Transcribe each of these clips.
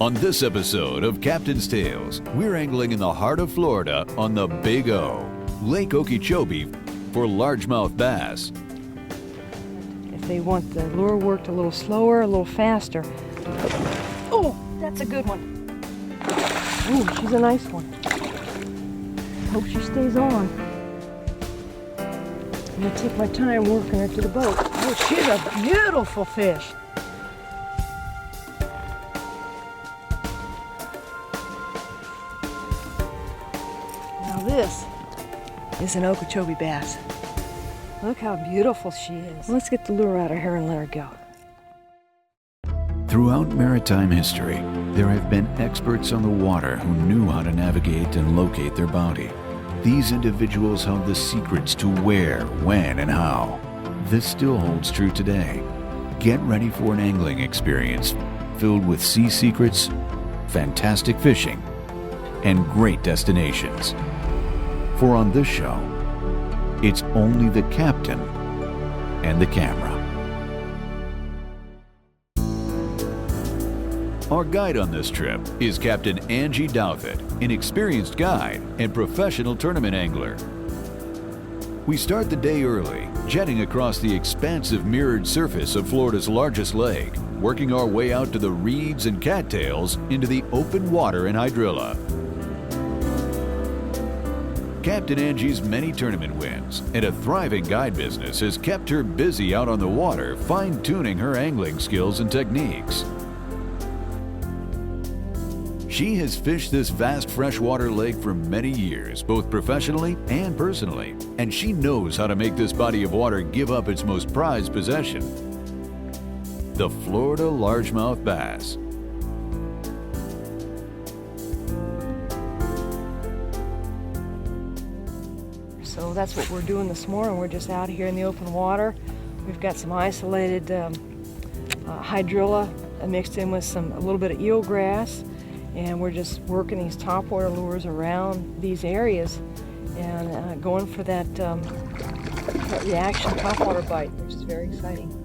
On this episode of Captain's Tales, we're angling in the heart of Florida on the Big O, Lake Okeechobee, for largemouth bass. If they want the lure worked a little slower, a little faster. Oh, that's a good one. Oh, she's a nice one. Hope she stays on. I'm gonna take my time working her to the boat. Oh, she's a beautiful fish. Now this is an Okeechobee bass. Look how beautiful she is. Let's get the lure out of her and let her go. Throughout maritime history, there have been experts on the water who knew how to navigate and locate their bounty. These individuals held the secrets to where, when, and how. This still holds true today. Get ready for an angling experience filled with sea secrets, fantastic fishing, and great destinations. For on this show, it's only the captain and the camera. Our guide on this trip is Captain Angie Douthit, an experienced guide and professional tournament angler. We start the day early, jetting across the expansive mirrored surface of Florida's largest lake, working our way out to the reeds and cattails into the open water in hydrilla. Captain Angie's many tournament wins and a thriving guide business has kept her busy out on the water, fine-tuning her angling skills and techniques. She has fished this vast freshwater lake for many years, both professionally and personally, and she knows how to make this body of water give up its most prized possession, the Florida largemouth bass. So that's what we're doing this morning. We're just out here in the open water. We've got some isolated hydrilla mixed in with a little bit of eelgrass. And we're just working these topwater lures around these areas and going for that reaction topwater bite, which is very exciting.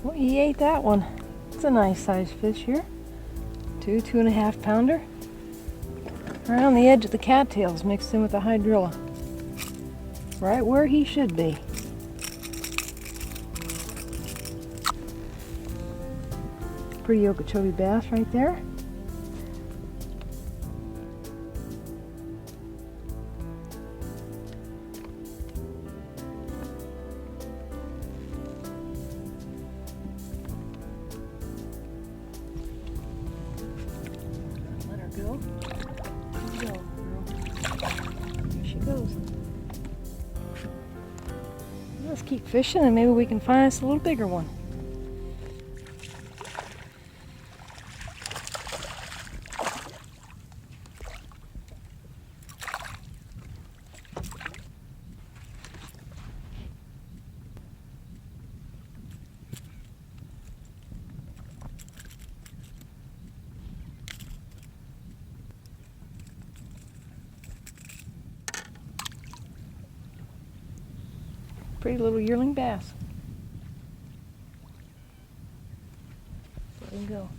Well, he ate that one. It's a nice sized fish here. 2.5 pounder. Right on the edge of the cattails mixed in with the hydrilla. Right where he should be. Pretty Okeechobee bass right there. Go. Here you go, girl. Here she goes. Let's keep fishing and maybe we can find us a little bigger one. Pretty little yearling bass. Let him go.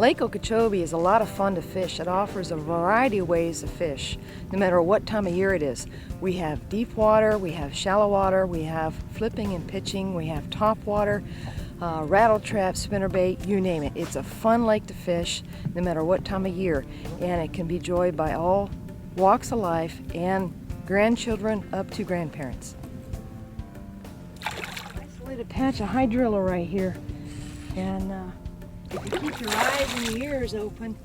Lake Okeechobee is a lot of fun to fish. It offers a variety of ways to fish, no matter what time of year it is. We have deep water, we have shallow water, we have flipping and pitching, we have top water, rattle trap, spinnerbait, you name it. It's a fun lake to fish, no matter what time of year, and it can be enjoyed by all walks of life and grandchildren up to grandparents. Isolated patch of hydrilla right here, and if you keep your eyes and your ears open,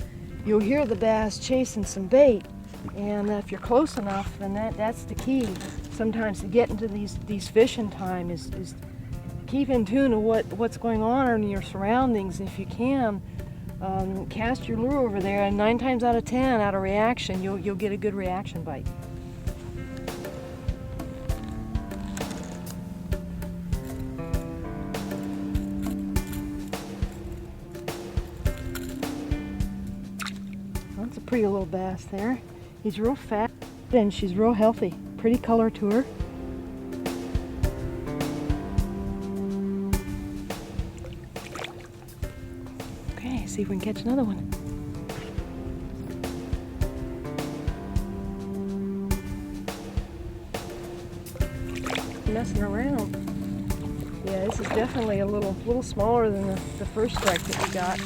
you'll hear the bass chasing some bait. And if you're close enough, then that's the key. Sometimes to get into these fishing time is keep in tune to what's going on in your surroundings. If you can, cast your lure over there, and 9 times out of 10, out of reaction, you'll get a good reaction bite. That's a pretty little bass there. He's real fat and she's real healthy. Pretty color to her. Okay, see if we can catch another one. Messing around. Yeah, this is definitely a little smaller than the first strike that we got.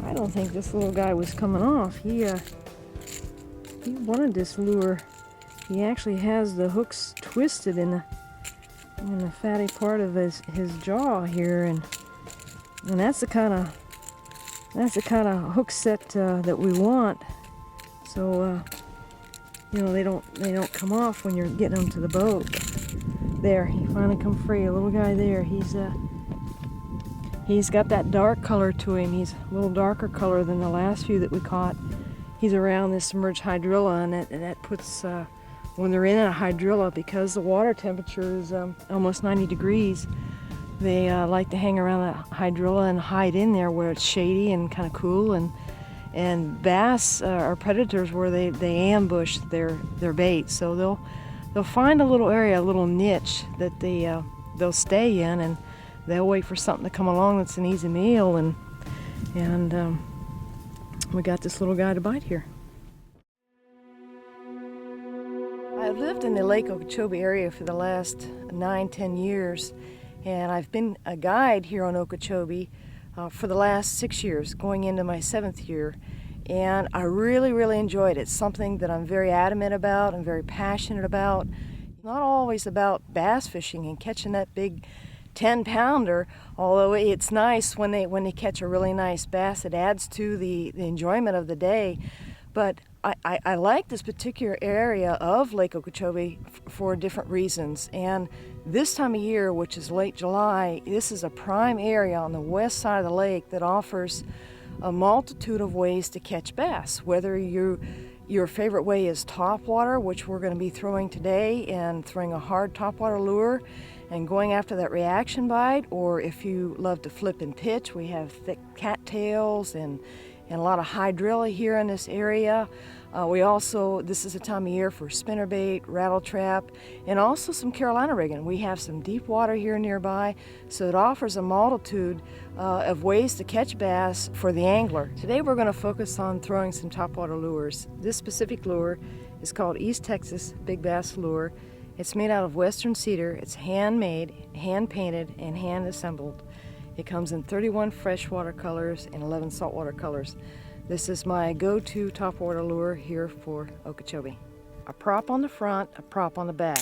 I don't think this little guy was coming off. He wanted this lure. He actually has the hooks twisted in the fatty part of his jaw here, and that's the kind of hook set that we want. So they don't come off when you're getting them to the boat. There, he finally come free. A little guy there. He's got that dark color to him. He's a little darker color than the last few that we caught. He's around this submerged hydrilla, and that puts, when they're in a hydrilla, because the water temperature is almost 90 degrees, they like to hang around that hydrilla and hide in there where it's shady and kind of cool. And bass are predators where they ambush their bait. So they'll find a little area, a little niche that they'll stay in, and they'll wait for something to come along that's an easy meal, and we got this little guy to bite here. I've lived in the Lake Okeechobee area for the last 9-10 years, and I've been a guide here on Okeechobee for the last 6 years, going into my 7th year, and I really enjoyed it. It's something that I'm very adamant about and very passionate about. Not always about bass fishing and catching that big 10-pounder, although it's nice when they catch a really nice bass. It adds to the enjoyment of the day. But I like this particular area of Lake Okeechobee for different reasons. And this time of year, which is late July, this is a prime area on the west side of the lake that offers a multitude of ways to catch bass. Whether your favorite way is topwater, which we're going to be throwing today, and throwing a hard topwater lure and going after that reaction bite, or if you love to flip and pitch, we have thick cattails and a lot of hydrilla here in this area. This is a time of year for spinnerbait, rattle trap, and also some Carolina rigging. We have some deep water here nearby, so it offers a multitude of ways to catch bass for the angler. Today we're going to focus on throwing some topwater lures. This specific lure is called East Texas Big Bass Lure. It's made out of western cedar. It's handmade, hand-painted, and hand-assembled. It comes in 31 freshwater colors and 11 saltwater colors. This is my go-to topwater lure here for Okeechobee. A prop on the front, a prop on the back.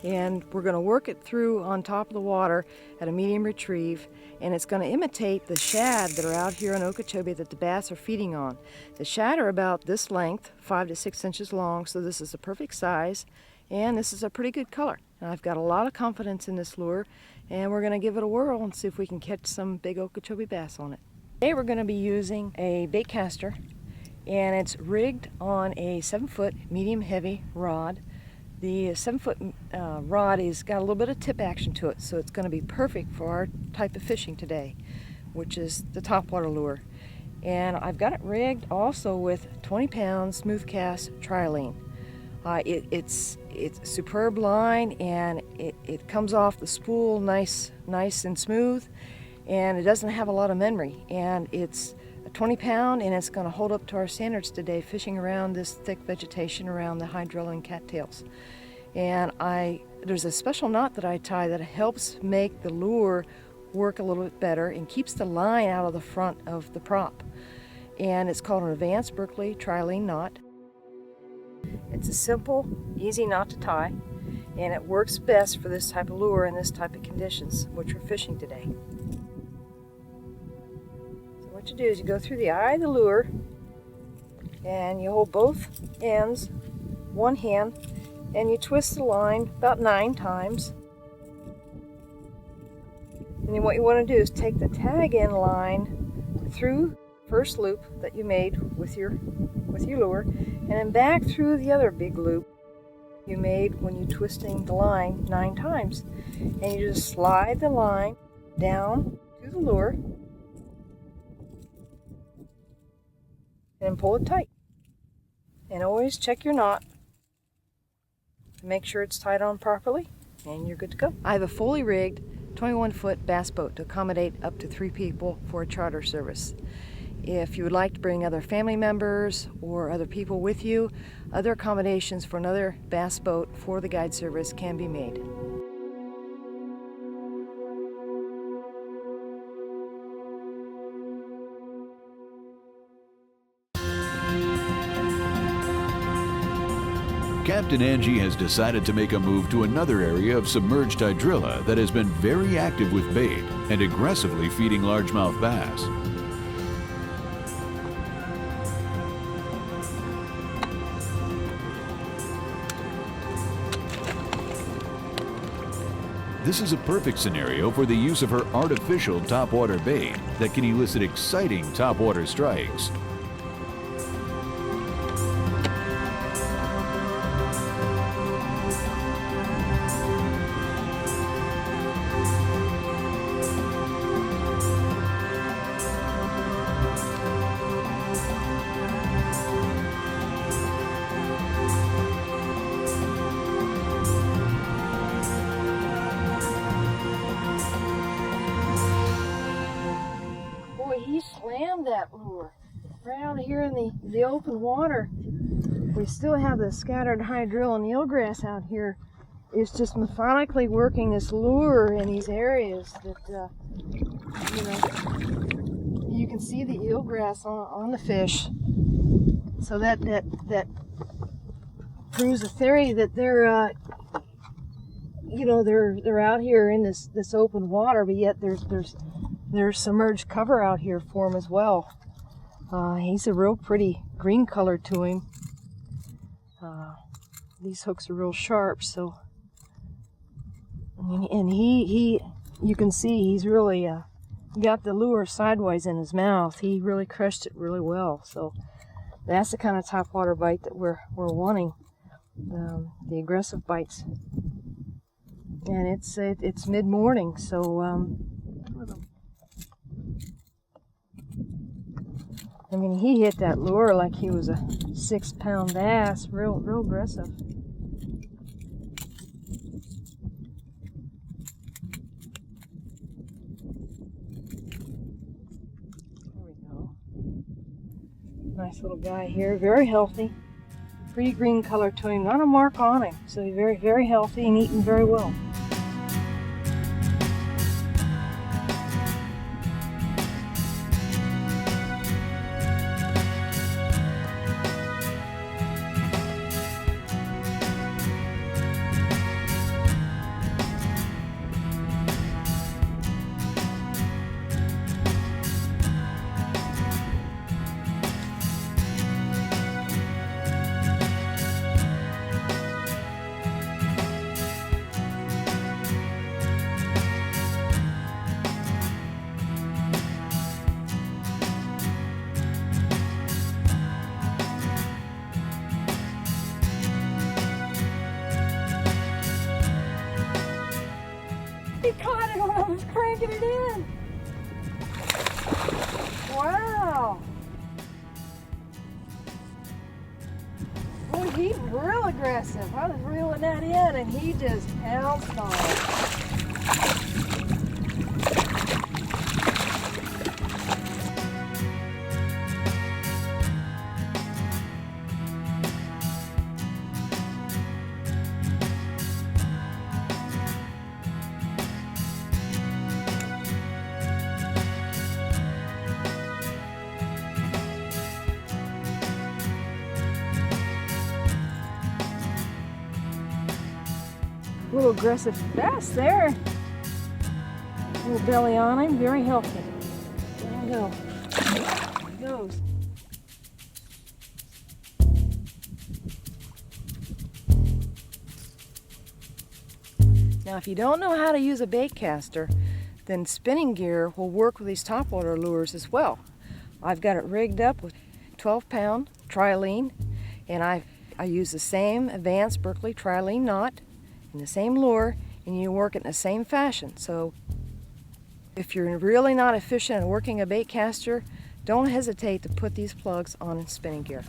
And we're going to work it through on top of the water at a medium retrieve, and it's going to imitate the shad that are out here in Okeechobee that the bass are feeding on. The shad are about this length, 5 to 6 inches long, so this is the perfect size, and this is a pretty good color. And I've got a lot of confidence in this lure, and we're going to give it a whirl and see if we can catch some big Okeechobee bass on it. Today we're going to be using a bait caster, and it's rigged on a 7-foot medium heavy rod. The 7-foot rod has got a little bit of tip action to it, so it's going to be perfect for our type of fishing today, which is the topwater lure. And I've got it rigged also with 20-pound smooth cast trilene. It's superb line, and it comes off the spool nice and smooth, and it doesn't have a lot of memory, and it's a 20-pound, and it's going to hold up to our standards today fishing around this thick vegetation around the hydrilla and cattails. And there's a special knot that I tie that helps make the lure work a little bit better and keeps the line out of the front of the prop, and it's called an advanced Berkeley trilene knot. It's a simple, easy knot to tie, and it works best for this type of lure in this type of conditions, which we're fishing today. So what you do is you go through the eye of the lure, and you hold both ends, one hand, and you twist the line about 9 times. And then what you want to do is take the tag end line through the first loop that you made with your lure, and then back through the other big loop you made when you're twisting the line 9 times. And you just slide the line down to the lure and pull it tight. And always check your knot to make sure it's tied on properly, and you're good to go. I have a fully rigged 21-foot bass boat to accommodate up to 3 people for a charter service. If you would like to bring other family members or other people with you, other accommodations for another bass boat for the guide service can be made. Captain Angie has decided to make a move to another area of submerged hydrilla that has been very active with bait and aggressively feeding largemouth bass. This is a perfect scenario for the use of her artificial topwater bait that can elicit exciting topwater strikes. He slammed that lure right out here in the open water. We still have the scattered hydrilla and eelgrass out here. It's just methodically working this lure in these areas that you can see the eelgrass on the fish. So that proves the theory that they're out here in this open water, but yet there's submerged cover out here for him as well. He's a real pretty green color to him. These hooks are real sharp, so and he you can see he's really got the lure sideways in his mouth. He really crushed it really well. So that's the kind of topwater bite that we're wanting, the aggressive bites. And it's mid-morning, so I mean, he hit that lure like he was a 6-pound bass, real aggressive. There we go. Nice little guy here, very healthy. Pretty green color to him, not a mark on him. So he's very, very healthy and eating very well. get it in. Wow. Boy, he's real aggressive. I was reeling that in and he just pounced on it. Little aggressive bass there. Little belly on him, very healthy. There we go. There he goes. Now, if you don't know how to use a bait caster, then spinning gear will work with these topwater lures as well. I've got it rigged up with 12-pound trilene, and I use the same advanced Berkley trilene knot in the same lure, and you work it in the same fashion. So if you're really not efficient at working a bait caster, don't hesitate to put these plugs on spinning gear.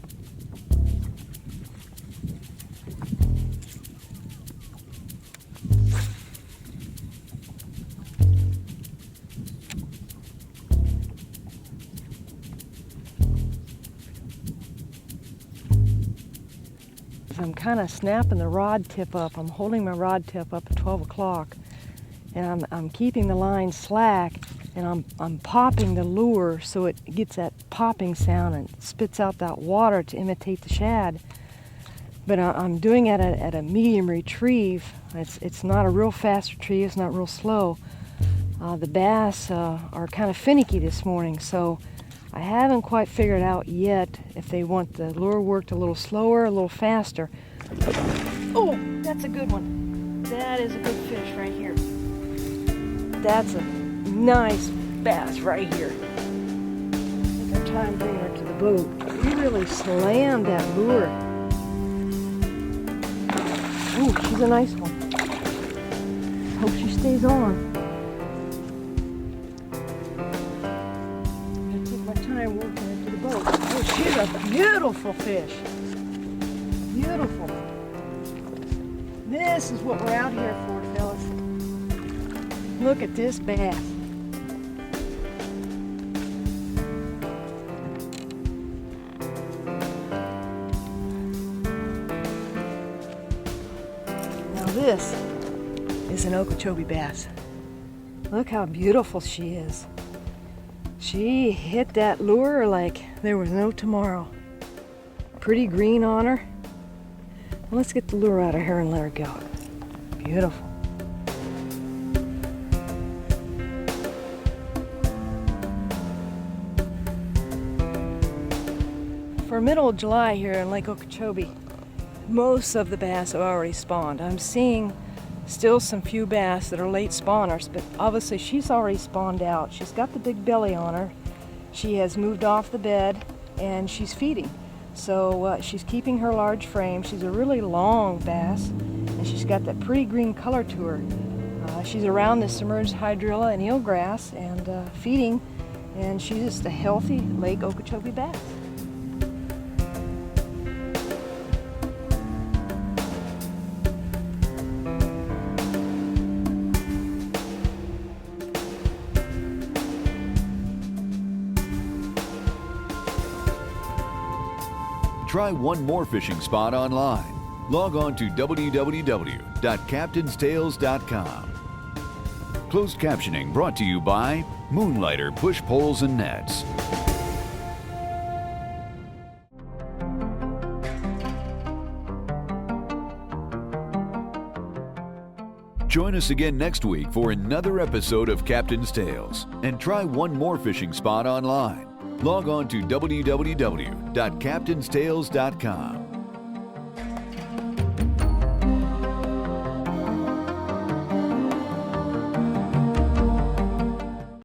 I'm kind of snapping the rod tip up. I'm holding my rod tip up at 12 o'clock, and I'm keeping the line slack, and I'm popping the lure so it gets that popping sound and spits out that water to imitate the shad. But I'm doing it at a medium retrieve. It's not a real fast retrieve. It's not real slow. The bass are kind of finicky this morning, so I haven't quite figured out yet if they want the lure worked a little slower, a little faster. Oh, that's a good one. That is a good fish right here. That's a nice bass right here. I think I'm trying to bring her to the boat. You really slammed that lure. Oh, she's a nice one. Hope she stays on. I'm working her to the boat. Oh, she's a beautiful fish. Beautiful. This is what we're out here for, fellas. Look at this bass. Now this is an Okeechobee bass. Look how beautiful she is. She hit that lure like there was no tomorrow. Pretty green on her. Well, let's get the lure out of here and let her go. Beautiful. For middle of July here in Lake Okeechobee, most of the bass have already spawned. I'm seeing still some few bass that are late spawners, but obviously she's already spawned out. She's got the big belly on her. She has moved off the bed and she's feeding. So she's keeping her large frame. She's a really long bass and she's got that pretty green color to her. She's around the submerged hydrilla and eelgrass and feeding, and she's just a healthy Lake Okeechobee bass. Try one more fishing spot online. Log on to www.captainstales.com. Closed captioning brought to you by Moonlighter Push Poles and Nets. Join us again next week for another episode of Captain's Tales, and try one more fishing spot online. Log on to www.captainstales.com.